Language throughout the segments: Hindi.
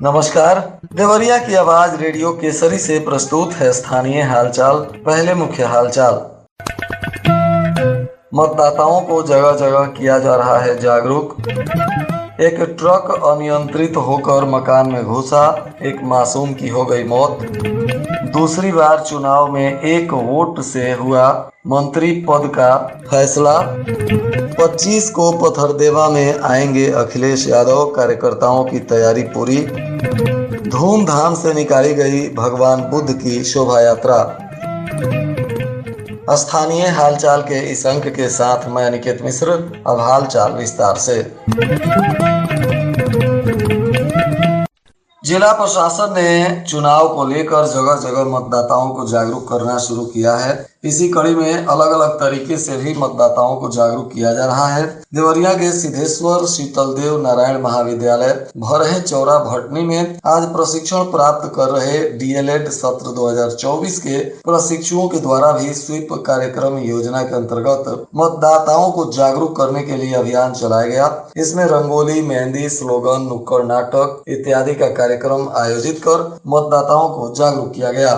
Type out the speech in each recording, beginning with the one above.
नमस्कार। देवरिया की आवाज रेडियो केसरी से प्रस्तुत है स्थानीय हालचाल। पहले मुख्य हालचाल। मतदाताओं को जगह जगह किया जा रहा है जागरूक। एक ट्रक अनियंत्रित होकर मकान में घुसा, एक मासूम की हो गई मौत। दूसरी बार चुनाव में एक वोट से हुआ मंत्री पद का फैसला। 25 को पथरदेवा में आएंगे अखिलेश यादव, कार्यकर्ताओं की तैयारी पूरी। धूमधाम से निकाली गई भगवान बुद्ध की शोभा यात्रा। स्थानीय हालचाल के इस अंक के साथ मैं अनिकेत मिश्र। अब हालचाल विस्तार से। जिला प्रशासन ने चुनाव को लेकर जगह जगह मतदाताओं को जागरूक करना शुरू किया है। इसी कड़ी में अलग अलग तरीके से भी मतदाताओं को जागरूक किया जा रहा है। देवरिया के सिद्धेश्वर शीतलदेव नारायण महाविद्यालय भरहे चौरा भटनी में आज प्रशिक्षण प्राप्त कर रहे डीएलएड सत्र 2024 के प्रशिक्षुओं के द्वारा भी स्वीप कार्यक्रम योजना के अंतर्गत मतदाताओं को जागरूक करने के लिए अभियान चलाया गया। इसमें रंगोली, मेहंदी, स्लोगन, नुक्कड़ नाटक इत्यादि का कार्यक्रम आयोजित कर मतदाताओं को जागरूक किया गया।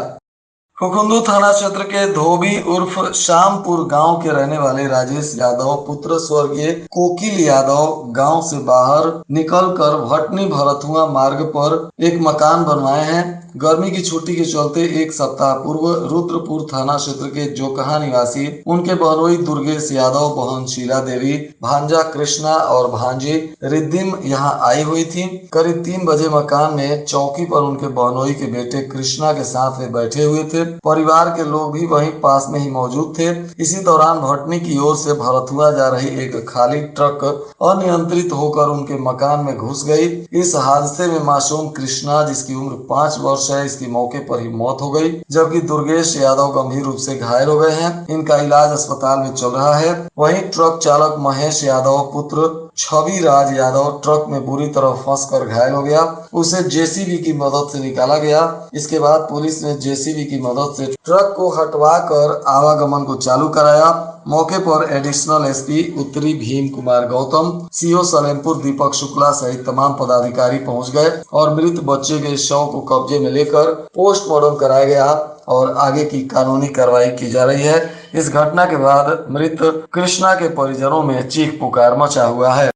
खुखुंदू थाना क्षेत्र के धोबी उर्फ शामपुर गांव के रहने वाले राजेश यादव पुत्र स्वर्गीय कोकिल यादव गांव से बाहर निकलकर भटनी भरथुआ मार्ग पर एक मकान बनवाए हैं। गर्मी की छुट्टी के चलते एक सप्ताह पूर्व रुद्रपुर थाना क्षेत्र के जोकहा निवासी उनके बहनोई दुर्गेश यादव, बहन शीला देवी, भांजा कृष्णा और भांजी रिद्धिम यहाँ आई हुई थी। करीब 3 बजे मकान में चौकी पर उनके बहनोई के बेटे कृष्णा के साथ वे बैठे हुए थे। परिवार के लोग भी वहीं पास में ही मौजूद थे। इसी दौरान भटनी की ओर से भरथुआ जा रही एक खाली ट्रक अनियंत्रित होकर उनके मकान में घुस गई। इस हादसे में मासूम कृष्णा, जिसकी उम्र 5 वर्ष है, इसकी मौके पर ही मौत हो गई, जबकि दुर्गेश यादव गंभीर रूप से घायल हो गए हैं। इनका इलाज अस्पताल में चल रहा है। वहीं ट्रक चालक महेश यादव पुत्र छवि राज यादव ट्रक में बुरी तरह फंसकर घायल हो गया। उसे जेसीबी की मदद से निकाला गया। इसके बाद पुलिस ने जेसीबी की मदद से ट्रक को हटवाकर आवागमन को चालू कराया। मौके पर एडिशनल एसपी उत्तरी भीम कुमार गौतम, सीओ सलेमपुर दीपक शुक्ला सहित तमाम पदाधिकारी पहुंच गए और मृत बच्चे के शव को कब्जे में लेकर पोस्टमार्टम कराया गया और आगे की कानूनी कार्रवाई की जा रही है। इस घटना के बाद मृत कृष्णा के परिजनों में चीख पुकार मचा हुआ है।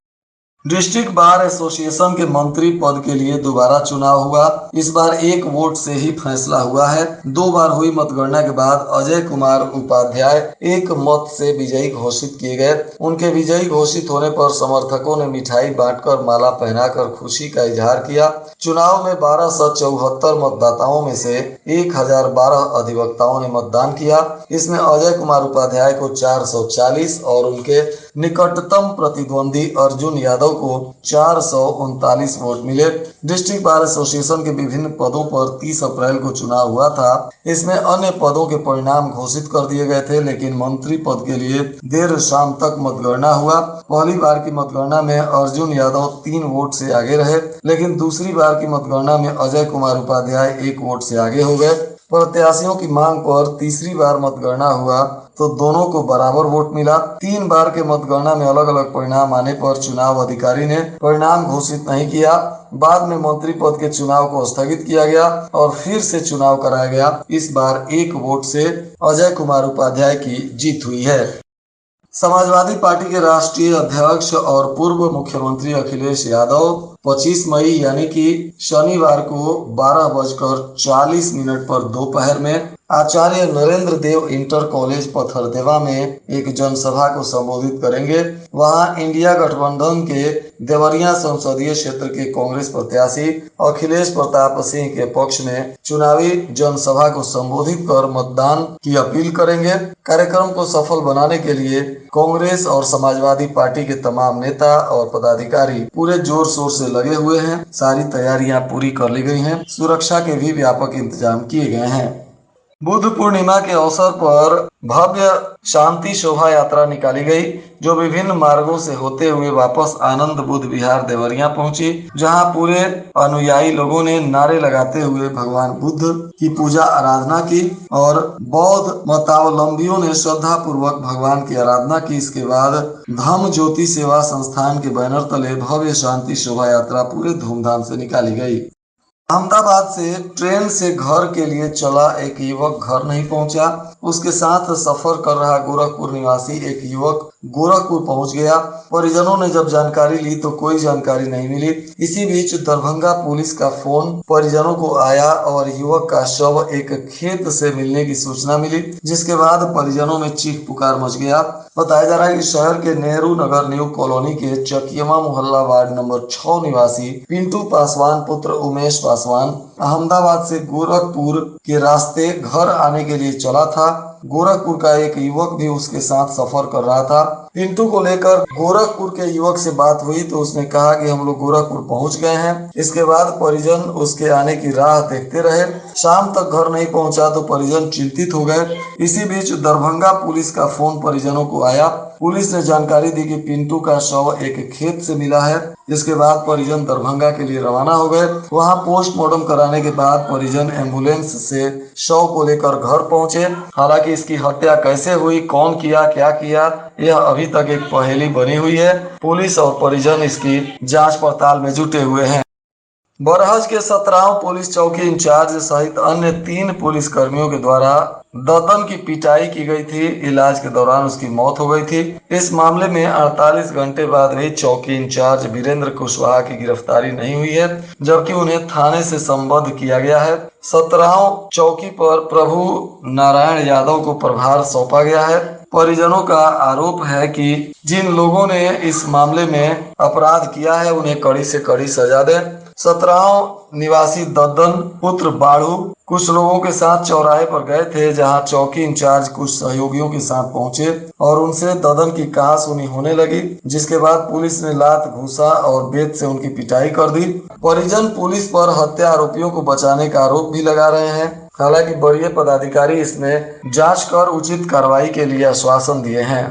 डिस्ट्रिक्ट बार एसोसिएशन के मंत्री पद के लिए दोबारा चुनाव हुआ। इस बार एक वोट से ही फैसला हुआ है। 2 बार हुई मतगणना के बाद अजय कुमार उपाध्याय एक मत से विजयी घोषित किए गए। उनके विजयी घोषित होने पर समर्थकों ने मिठाई बांटकर माला पहनाकर खुशी का इजहार किया। चुनाव में 1274 मतदाताओं में से 1012 अधिवक्ताओं ने मतदान किया। इसमें अजय कुमार उपाध्याय को 440 और उनके निकटतम प्रतिद्वंदी अर्जुन यादव को 439 वोट मिले। डिस्ट्रिक्ट बार एसोसिएशन के विभिन्न पदों पर 30 अप्रैल को चुनाव हुआ था। इसमें अन्य पदों के परिणाम घोषित कर दिए गए थे, लेकिन मंत्री पद के लिए देर शाम तक मतगणना हुआ। पहली बार की मतगणना में अर्जुन यादव 3 वोट से आगे रहे, लेकिन दूसरी बार की मतगणना में अजय कुमार उपाध्याय 1 वोट से आगे हो गए। प्रत्याशियों की मांग पर तीसरी बार मतगणना हुआ तो दोनों को बराबर वोट मिला। 3 बार के मतगणना में अलग अलग परिणाम आने पर चुनाव अधिकारी ने परिणाम घोषित नहीं किया। बाद में मंत्री पद के चुनाव को स्थगित किया गया और फिर से चुनाव कराया गया। इस बार 1 वोट से अजय कुमार उपाध्याय की जीत हुई है। समाजवादी पार्टी के राष्ट्रीय अध्यक्ष और पूर्व मुख्यमंत्री अखिलेश यादव 25 मई यानी कि शनिवार को 12:40 पर दोपहर में आचार्य नरेंद्र देव इंटर कॉलेज पथरदेवा में एक जनसभा को संबोधित करेंगे। वहां इंडिया गठबंधन के देवरिया संसदीय क्षेत्र के कांग्रेस प्रत्याशी अखिलेश प्रताप सिंह के पक्ष में चुनावी जनसभा को संबोधित कर मतदान की अपील करेंगे। कार्यक्रम को सफल बनाने के लिए कांग्रेस और समाजवादी पार्टी के तमाम नेता और पदाधिकारी पूरे जोर शोर से लगे हुए हैं। सारी तैयारियां पूरी कर ली गई हैं। सुरक्षा के भी व्यापक इंतजाम किए गए हैं। बुद्ध पूर्णिमा के अवसर पर भव्य शांति शोभा यात्रा निकाली गई, जो विभिन्न मार्गों से होते हुए वापस आनंद बुद्ध विहार देवरिया पहुंची, जहां पूरे अनुयायी लोगों ने नारे लगाते हुए भगवान बुद्ध की पूजा आराधना की और बौद्ध मतावलंबियों ने श्रद्धा पूर्वक भगवान की आराधना की। इसके बाद धम्म ज्योति सेवा संस्थान के बैनर तले भव्य शांति शोभा यात्रा पूरे धूमधाम से निकाली गई। अहमदाबाद से ट्रेन से घर के लिए चला एक युवक घर नहीं पहुंचा। उसके साथ सफर कर रहा गोरखपुर निवासी एक युवक गोरखपुर पहुंच गया। परिजनों ने जब जानकारी ली तो कोई जानकारी नहीं मिली। इसी बीच दरभंगा पुलिस का फोन परिजनों को आया और युवक का शव एक खेत से मिलने की सूचना मिली, जिसके बाद परिजनों में चीख पुकार मच गया। बताया जा रहा है कि शहर के नेहरू नगर न्यू कॉलोनी के चकियमा मोहल्ला वार्ड नंबर 6 निवासी पिंटू पासवान पुत्र उमेश पासवान अहमदाबाद से गोरखपुर के रास्ते घर आने के लिए चला था। गोरखपुर का एक युवक भी उसके साथ सफर कर रहा था। पिंटू को लेकर गोरखपुर के युवक से बात हुई तो उसने कहा कि हम लोग गोरखपुर पहुंच गए हैं। इसके बाद परिजन उसके आने की राह देखते रहे। शाम तक घर नहीं पहुंचा तो परिजन चिंतित हो गए। इसी बीच दरभंगा पुलिस का फोन परिजनों को आया। पुलिस ने जानकारी दी कि पिंटू का शव एक खेत से मिला है। जिसके बाद परिजन दरभंगा के लिए रवाना हो गए। वहां पोस्टमार्टम कराने के बाद परिजन एम्बुलेंस से शव को लेकर घर पहुंचे। हालांकि इसकी हत्या कैसे हुई, कौन किया, क्या किया, यह अभी तक एक पहेली बनी हुई है। पुलिस और परिजन इसकी जांच पड़ताल में जुटे हुए हैं। बरहज के 17 पुलिस चौकी इंचार्ज सहित अन्य 3 पुलिस कर्मियों के द्वारा दतन की पिटाई की गई थी। इलाज के दौरान उसकी मौत हो गई थी। इस मामले में 48 घंटे बाद भी चौकी इंचार्ज वीरेंद्र कुशवाहा की गिरफ्तारी नहीं हुई है, जबकि उन्हें थाने से संबद्ध किया गया है। 17 चौकी पर प्रभु नारायण यादव को प्रभार सौंपा गया है। परिजनों का आरोप है कि जिन लोगों ने इस मामले में अपराध किया है उन्हें कड़ी से कड़ी सजा दें। 17 निवासी ददन पुत्र बाड़ू कुछ लोगों के साथ चौराहे पर गए थे, जहां चौकी इंचार्ज कुछ सहयोगियों के साथ पहुंचे और उनसे ददन की कहासुनी होने लगी, जिसके बाद पुलिस ने लात, घूसा और बेत से उनकी पिटाई कर दी। परिजन पुलिस पर हत्या आरोपियों को बचाने का आरोप भी लगा रहे हैं। हालांकि वरीय पदाधिकारी इसमें जांच कर उचित कार्रवाई के लिए आश्वासन दिए हैं।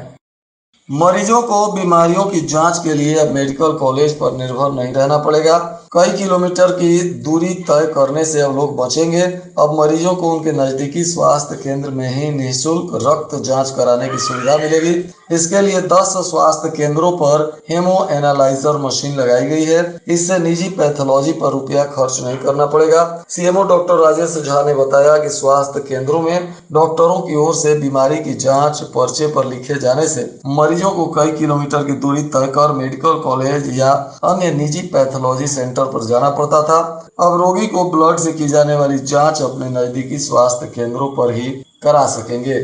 मरीजों को बीमारियों की जांच के लिए अब मेडिकल कॉलेज पर निर्भर नहीं रहना पड़ेगा। कई किलोमीटर की दूरी तय करने से अब लोग बचेंगे। अब मरीजों को उनके नजदीकी स्वास्थ्य केंद्र में ही निःशुल्क रक्त जांच कराने की सुविधा मिलेगी। इसके लिए 10 स्वास्थ्य केंद्रों पर हेमो एनालाइजर मशीन लगाई गई है। इससे निजी पैथोलॉजी पर रुपया खर्च नहीं करना पड़ेगा। सीएमओ डॉक्टर राजेश झा ने बताया कि स्वास्थ्य केंद्रों में डॉक्टरों की ओर से बीमारी की जांच पर्चे पर लिखे जाने से मरीजों को कई किलोमीटर की दूरी तय कर मेडिकल कॉलेज या अन्य निजी पैथोलॉजी सेंटर पर जाना पड़ता था। अब रोगी को ब्लड से की जाने वाली जांच अपने नजदीकी स्वास्थ्य केंद्रों पर ही करा सकेंगे।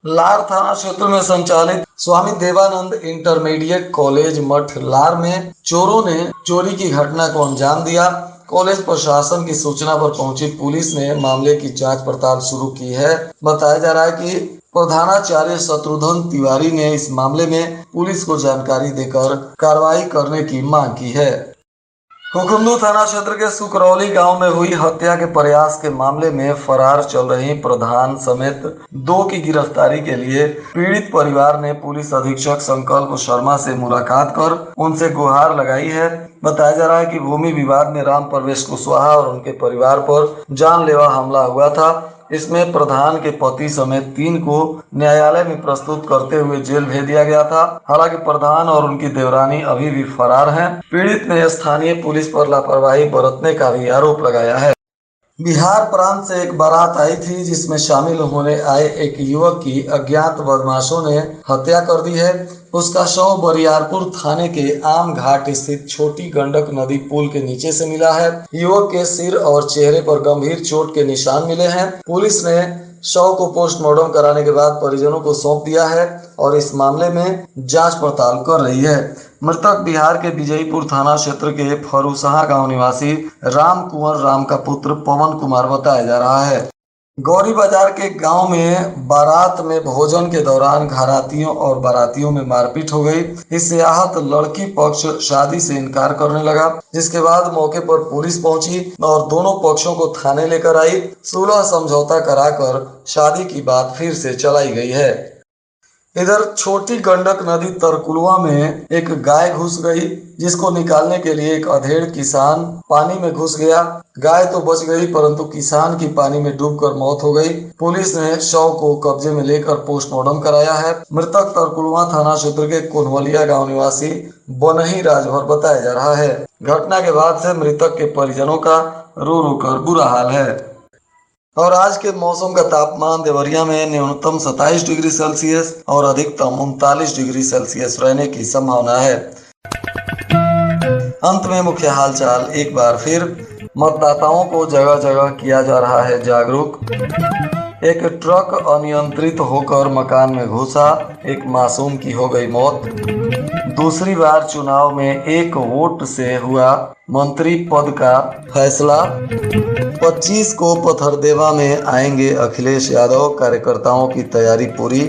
लार थाना क्षेत्र में संचालित स्वामी देवानंद इंटरमीडिएट कॉलेज मठ लार में चोरों ने चोरी की घटना को अंजाम दिया। कॉलेज प्रशासन की सूचना पर पहुंची पुलिस ने मामले की जांच पड़ताल शुरू की है। बताया जा रहा है कि प्रधानाचार्य शत्रुघ्न तिवारी ने इस मामले में पुलिस को जानकारी देकर कार्रवाई करने की मांग की है। हुकुमदू थाना क्षेत्र के सुकरौली गांव में हुई हत्या के प्रयास के मामले में फरार चल रही प्रधान समेत 2 की गिरफ्तारी के लिए पीड़ित परिवार ने पुलिस अधीक्षक संकल्प शर्मा से मुलाकात कर उनसे गुहार लगाई है। बताया जा रहा है कि भूमि विवाद में राम प्रवेश कुशवाहा और उनके परिवार पर जानलेवा हमला हुआ था। इसमें प्रधान के पति समेत 3 को न्यायालय में प्रस्तुत करते हुए जेल भेज दिया गया था। हालांकि प्रधान और उनकी देवरानी अभी भी फरार हैं। पीड़ित ने स्थानीय पुलिस पर लापरवाही बरतने का भी आरोप लगाया है। बिहार प्रांत से एक बारात आई थी, जिसमें शामिल होने आए एक युवक की अज्ञात बदमाशों ने हत्या कर दी है। उसका शव बरियारपुर थाने के आम घाट स्थित छोटी गंडक नदी पुल के नीचे से मिला है। युवक के सिर और चेहरे पर गंभीर चोट के निशान मिले हैं। पुलिस ने शव को पोस्टमार्टम कराने के बाद परिजनों को सौंप दिया है और इस मामले में जांच पड़ताल कर रही है। मृतक बिहार के विजयपुर थाना क्षेत्र के फरुसहा गांव निवासी राम कुंवर राम का पुत्र पवन कुमार बताया जा रहा है। गौरी बाजार के गांव में बारात में भोजन के दौरान घरातियों और बारातियों में मारपीट हो गई। इससे आहत लड़की पक्ष शादी से इनकार करने लगा, जिसके बाद मौके पर पुलिस पहुंची और दोनों पक्षों को थाने लेकर आई। सुलह समझौता कराकर शादी की बात फिर से चलाई गई है। इधर छोटी गंडक नदी तरकुलवा में एक गाय घुस गई, जिसको निकालने के लिए एक अधेड़ किसान पानी में घुस गया। गाय तो बच गई, परंतु किसान की पानी में डूबकर मौत हो गई। पुलिस ने शव को कब्जे में लेकर पोस्टमार्टम कराया है। मृतक तरकुलवा थाना क्षेत्र के कोनवलिया गांव निवासी बनही राजभर बताया जा रहा है। घटना के बाद से मृतक के परिजनों का रो रो कर बुरा हाल है। और आज के मौसम का तापमान देवरिया में न्यूनतम 27 डिग्री सेल्सियस और अधिकतम 39 डिग्री सेल्सियस रहने की संभावना है। अंत में मुख्य हालचाल एक बार फिर। मतदाताओं को जगह जगह किया जा रहा है जागरूक। एक ट्रक अनियंत्रित होकर मकान में घुसा, एक मासूम की हो गई मौत। दूसरी बार चुनाव में एक वोट से हुआ मंत्री पद का फैसला। 25 को पथरदेवा में आएंगे अखिलेश यादव, कार्यकर्ताओं की तैयारी पूरी।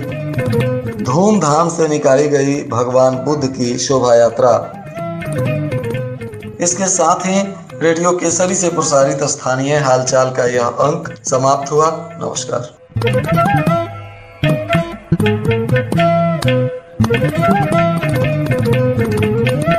धूमधाम से निकाली गई भगवान बुद्ध की शोभा यात्रा। इसके साथ ही रेडियो केसरी से प्रसारित स्थानीय हालचाल का यह अंक समाप्त हुआ। नमस्कार।